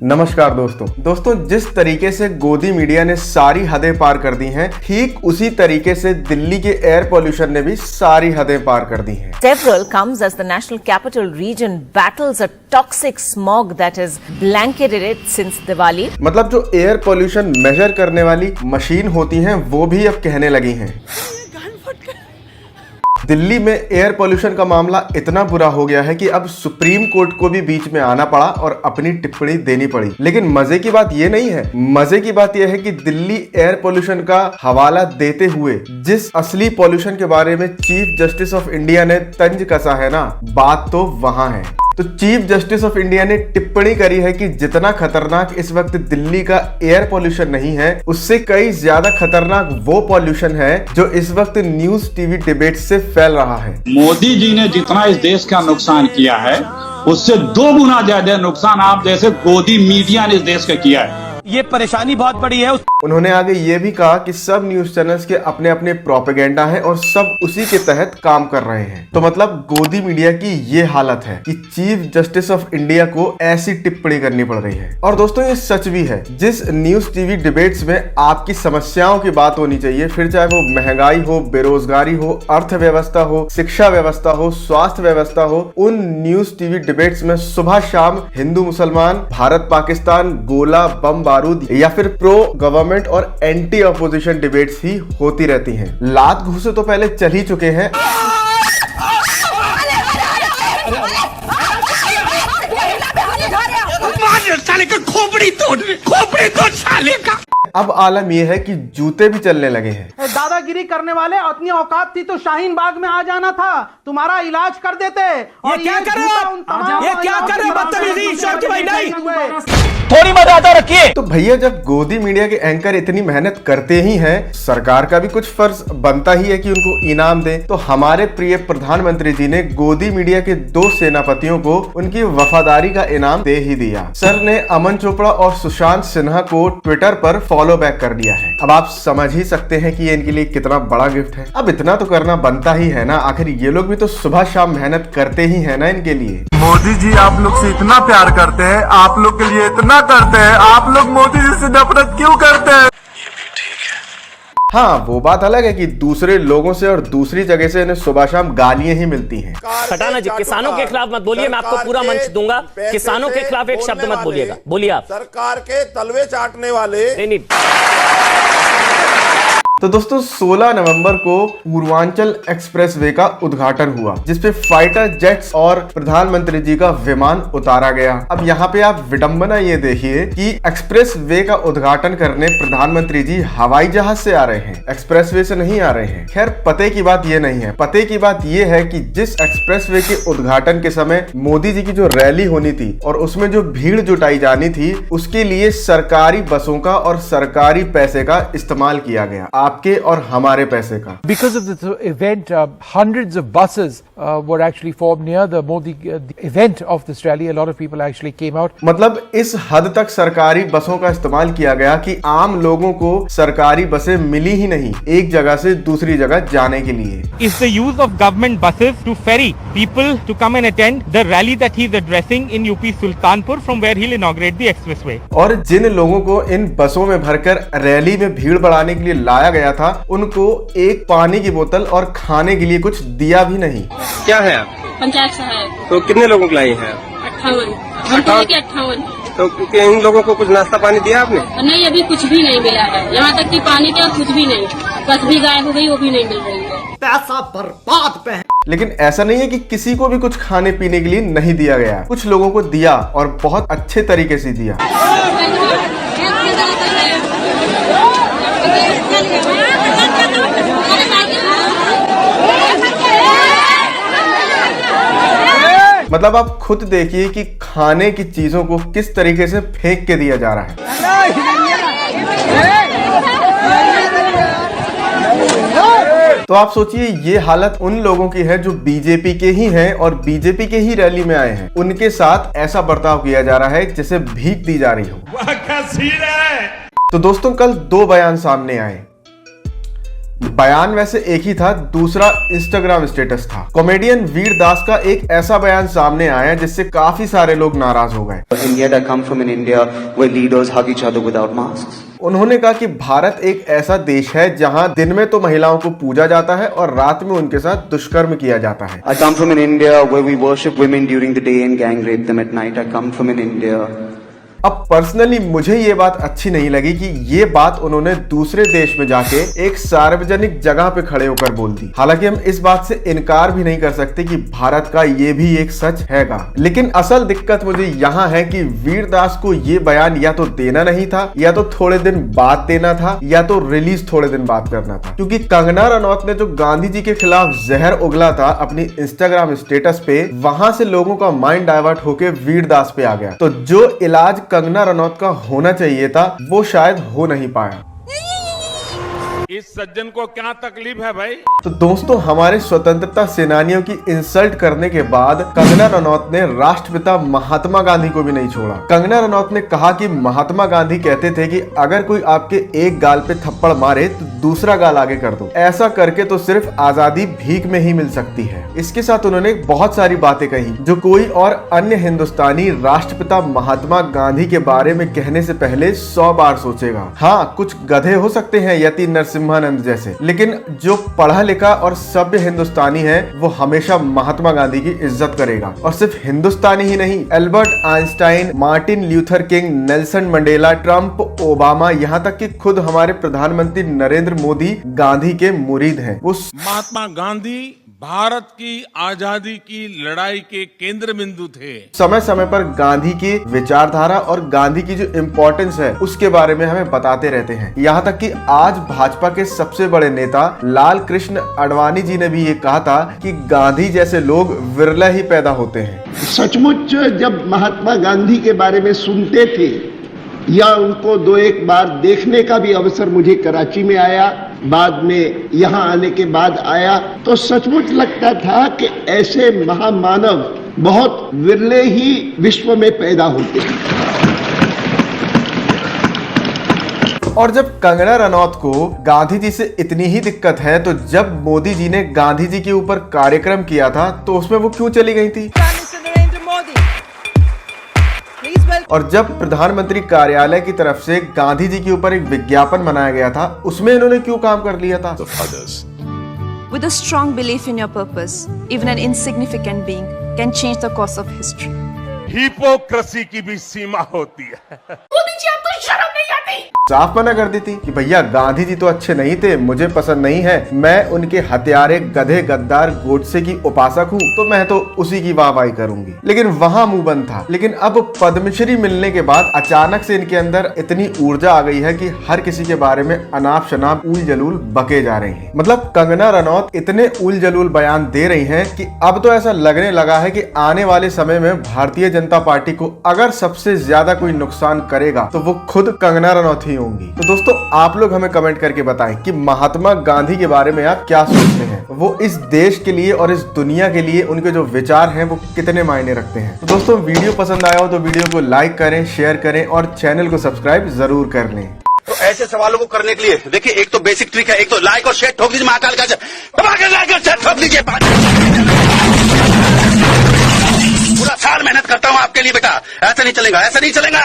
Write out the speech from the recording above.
नमस्कार दोस्तों, जिस तरीके से गोदी मीडिया ने सारी हदें पार कर दी हैं, ठीक उसी तरीके से दिल्ली के एयर पोल्यूशन ने भी सारी हदें पार कर दी हैं। Several comes as the national capital region battles a toxic smog that has blanketed it since Diwali. मतलब जो एयर पोल्यूशन मेजर करने वाली मशीन होती हैं, वो भी अब कहने लगी हैं। दिल्ली में एयर पोल्यूशन का मामला इतना बुरा हो गया है कि अब सुप्रीम कोर्ट को भी बीच में आना पड़ा और अपनी टिप्पणी देनी पड़ी। लेकिन मजे की बात ये नहीं है, मजे की बात यह है कि दिल्ली एयर पोल्यूशन का हवाला देते हुए जिस असली पोल्यूशन के बारे में चीफ जस्टिस ऑफ इंडिया ने तंज कसा है ना, बात तो वहां है। तो चीफ जस्टिस ऑफ इंडिया ने टिप्पणी करी है कि जितना खतरनाक इस वक्त दिल्ली का एयर पोल्यूशन नहीं है, उससे कई ज्यादा खतरनाक वो पोल्यूशन है जो इस वक्त न्यूज टीवी डिबेट से फैल रहा है। मोदी जी ने जितना इस देश का नुकसान किया है, उससे 2 गुना ज्यादा नुकसान आप जैसे गोदी मीडिया ने इस देश का किया है। ये परेशानी बहुत बड़ी है। उन्होंने आगे ये भी कहा कि सब न्यूज चैनल्स के अपने अपने प्रोपेगेंडा है और सब उसी के तहत काम कर रहे हैं। तो मतलब गोदी मीडिया की ये हालत है कि चीफ जस्टिस ऑफ इंडिया को ऐसी टिप्पणी करनी पड़ रही है। और दोस्तों, ये सच भी है। जिस न्यूज टीवी डिबेट्स में आपकी समस्याओं की बात होनी चाहिए, फिर चाहे वो महंगाई हो, बेरोजगारी हो, अर्थव्यवस्था हो, शिक्षा व्यवस्था हो, स्वास्थ्य व्यवस्था हो, उन न्यूज टीवी डिबेट्स में सुबह शाम हिंदू मुसलमान, भारत पाकिस्तान, गोला बम बारूद या फिर प्रो गवर्नमेंट और एंटी अपोजिशन डिबेट्स ही होती रहती हैं। लात घूसे तो पहले चल ही चुके हैं। साले का खोपड़ी तोड़ साले का। अब आलम यह है कि जूते भी चलने लगे हैं। दादागिरी करने वाले अपनी औकात थी तो शाहीन बाग में आ जाना था, तुम्हारा इलाज कर देते। ये क्या कर रहे हो? ये क्या कर रहे हो? बदतमीजी शौकी भाई नहीं। थोड़ी मर्यादा रखिए। तो भैया, जब गोदी मीडिया के एंकर इतनी मेहनत करते ही हैं, सरकार का भी कुछ फर्ज बनता ही है कि उनको इनाम दे। तो हमारे प्रिय प्रधानमंत्री जी ने गोदी मीडिया के 2 सेनापतियों को उनकी वफादारी का इनाम दे ही दिया। सर ने अमन चोपड़ा और सुशांत सिन्हा को ट्विटर पर फॉलो बैक कर दिया है। अब आप समझ ही सकते हैं कि ये इनके लिए कितना बड़ा गिफ्ट है। अब इतना तो करना बनता ही है ना, आखिर ये लोग भी तो सुबह शाम मेहनत करते ही है ना इनके लिए। मोदी जी आप लोग से इतना प्यार करते हैं, आप लोग के लिए इतना करते हैं, आप लोग मोदी जी से नफरत क्यों करते हैं? ये भी ठीक है। हाँ, वो बात अलग है कि दूसरे लोगों से और दूसरी जगह से इन्हें सुबह शाम गालियां ही मिलती हैं। हटाना जी, किसानों के खिलाफ मत बोलिए, मैं आपको पूरा मंच दूंगा। किसानों के खिलाफ एक शब्द मत बोलिएगा, बोलिए आप। सरकार के तलवे चाटने वाले नहीं। तो दोस्तों, 16 नवंबर को पूर्वांचल एक्सप्रेसवे का उद्घाटन हुआ, जिसपे फाइटर जेट्स और प्रधानमंत्री जी का विमान उतारा गया। अब यहाँ पे आप विडंबना ये देखिए कि एक्सप्रेसवे का उद्घाटन करने प्रधानमंत्री जी हवाई जहाज से आ रहे हैं, एक्सप्रेसवे से नहीं आ रहे हैं। खैर, पते की बात ये नहीं है। पते की बात ये है कि जिस एक्सप्रेसवे के उद्घाटन के समय मोदी जी की जो रैली होनी थी और उसमें जो भीड़ जुटाई जानी थी, उसके लिए सरकारी बसों का और सरकारी पैसे का इस्तेमाल किया गया, आपके और हमारे पैसे का। Because of this event, hundreds of buses were actually formed near the Modi event of this rally. A lot of people actually came out. मतलब इस हद तक सरकारी बसों का इस्तेमाल किया गया कि आम लोगों को सरकारी बसें मिली ही नहीं एक जगह से दूसरी जगह जाने के लिए। Is the use of government buses to ferry people to come and attend the rally that he is addressing in UP Sultanpur, from where he'll inaugurate the expressway. और जिन लोगों को इन बसों में भरकर रैली में भीड़ बढ़ाने के लिए लाया गया था, उनको एक पानी की बोतल और खाने के लिए कुछ दिया भी नहीं। क्या है आप? पंचायत सहायक। तो कितने लोगों को लाई है? 58। तो इन लोगों को कुछ नाश्ता पानी दिया आपने? नहीं, अभी कुछ भी नहीं मिला है। यहाँ तक कि पानी का कुछ भी नहीं, बस भी गायब हो गई, वो भी नहीं मिल रही है। पैसा बर्बाद पे है। लेकिन ऐसा नहीं है कि किसी को भी कुछ खाने पीने के लिए नहीं दिया गया। कुछ लोगों को दिया और बहुत अच्छे तरीके से दिया। मतलब आप खुद देखिए कि खाने की चीजों को किस तरीके से फेंक के दिया जा रहा है। तो आप सोचिए, ये हालत उन लोगों की है जो बीजेपी के ही हैं और बीजेपी के ही रैली में आए हैं। उनके साथ ऐसा बर्ताव किया जा रहा है जैसे भीख दी जा रही हो। तो दोस्तों, कल 2 बयान सामने आए। बयान वैसे एक ही था, दूसरा इंस्टाग्राम स्टेटस था। कॉमेडियन वीर दास का एक ऐसा बयान सामने आया जिससे काफी सारे लोग नाराज हो गए। उन्होंने कहा कि भारत एक ऐसा देश है जहां दिन में तो महिलाओं को पूजा जाता है और रात में उनके साथ दुष्कर्म किया जाता है। I come from an India where we worship women during the day and gang rape them at night. I come from an India अब पर्सनली मुझे ये बात अच्छी नहीं लगी कि ये बात उन्होंने दूसरे देश में जाके एक सार्वजनिक जगह पे खड़े होकर बोल दी। हालांकि हम इस बात से इनकार भी नहीं कर सकते कि भारत का ये भी एक सच हैगा। लेकिन असल दिक्कत मुझे यहाँ है कि वीर दास को ये बयान या तो देना नहीं था, या तो थोड़े दिन बाद देना था, या तो रिलीज थोड़े दिन बाद करना था। क्योंकि कंगना रनौत ने जो गांधी जी के खिलाफ जहर उगला था अपनी इंस्टाग्राम स्टेटस पे, वहां से लोगों का माइंड डाइवर्ट होके वीर दास पे आ गया। तो जो इलाज कंगना रनौत का होना चाहिए था वो शायद हो नहीं पाया। इस सज्जन को क्या तकलीफ है भाई? तो दोस्तों, हमारे स्वतंत्रता सेनानियों की इंसल्ट करने के बाद कंगना रनौत ने राष्ट्रपिता महात्मा गांधी को भी नहीं छोड़ा। कंगना रनौत ने कहा कि महात्मा गांधी कहते थे कि अगर कोई आपके एक गाल पे थप्पड़ मारे तो दूसरा गाल आगे कर दो। ऐसा करके तो सिर्फ आजादी भीख में ही मिल सकती है। इसके साथ उन्होंने बहुत सारी बातें कही जो कोई और अन्य हिंदुस्तानी राष्ट्रपिता महात्मा गांधी के बारे में कहने से पहले 100 बार सोचेगा। हाँ, कुछ गधे हो सकते हैं यति नरसिम्हानंद जैसे, लेकिन जो पढ़ा लिखा और सभ्य हिंदुस्तानी है वो हमेशा महात्मा गांधी की इज्जत करेगा। और सिर्फ हिंदुस्तानी ही नहीं, Albert Einstein, Martin Luther king, Nelson Mandela, Trump, Obama, यहाँ तक कि खुद हमारे प्रधानमंत्री नरेंद्र मोदी गांधी के मुरीद हैं। महात्मा गांधी भारत की आजादी की लड़ाई के केंद्र बिंदु थे। समय समय पर गांधी की विचारधारा और गांधी की जो इम्पोर्टेंस है उसके बारे में हमें बताते रहते हैं। यहाँ तक कि आज भाजपा के सबसे बड़े नेता लाल कृष्ण आडवाणी जी ने भी ये कहा था कि गांधी जैसे लोग विरला ही पैदा होते हैं। सचमुच जब महात्मा गांधी के बारे में सुनते थे या उनको 2-1 बार देखने का भी अवसर मुझे कराची में आया, बाद में यहाँ आने के बाद आया, तो सचमुच लगता था कि ऐसे महामानव बहुत विरले ही विश्व में पैदा होते हैं। और जब कंगना रनौत को गांधी जी से इतनी ही दिक्कत है तो जब मोदी जी ने गांधी जी के ऊपर कार्यक्रम किया था तो उसमें वो क्यों चली गई थी? और जब प्रधानमंत्री कार्यालय की तरफ से गांधी जी के ऊपर एक विज्ञापन बनाया गया था उसमें इन्होंने क्यों काम कर लिया था? With a strong belief in your purpose, even an insignificant being can change the course of history. Hypocrisy की भी सीमा होती है। मोदी जी, आपको शर्म नहीं आती? साफ मना कर दी थी कि भैया गांधी जी तो अच्छे नहीं थे, मुझे पसंद नहीं है, मैं उनके हत्यारे गधे गद्दार गोडसे की उपासक हूँ, तो मैं तो उसी की वाहवाही करूंगी। लेकिन वहां मुंह बंद था। लेकिन अब पद्मश्री मिलने के बाद अचानक से इनके अंदर इतनी ऊर्जा आ गई है कि हर किसी के बारे में अनाप शनाप उल जलूल बके जा रहे हैं। मतलब कंगना रनौत इतने उल जलूल बयान दे रही हैं कि अब तो ऐसा लगने लगा है कि आने वाले समय में भारतीय जनता पार्टी को अगर सबसे ज्यादा कोई नुकसान करेगा तो वो खुद कंगना रनौत ही होंगी। तो दोस्तों, आप लोग हमें कमेंट करके बताएं कि महात्मा गांधी के बारे में आप क्या सोचते हैं, वो इस देश के लिए और इस दुनिया के लिए उनके जो विचार हैं वो कितने मायने रखते हैं। तो दोस्तों, वीडियो पसंद आया हो तो वीडियो को लाइक करें, शेयर करें और चैनल को सब्सक्राइब जरूर कर लें। तो ऐसे सवालों को करने के लिए देखिए, एक तो बेसिक ट्रिक है, एक तो लाइक और शेयर ठोक दीजिए, महाकाल का लाइक और शेयर ठोक दीजिए। पूरा साल मेहनत करता हूँ आपके लिए बेटा, ऐसा नहीं चलेगा, ऐसा नहीं चलेगा।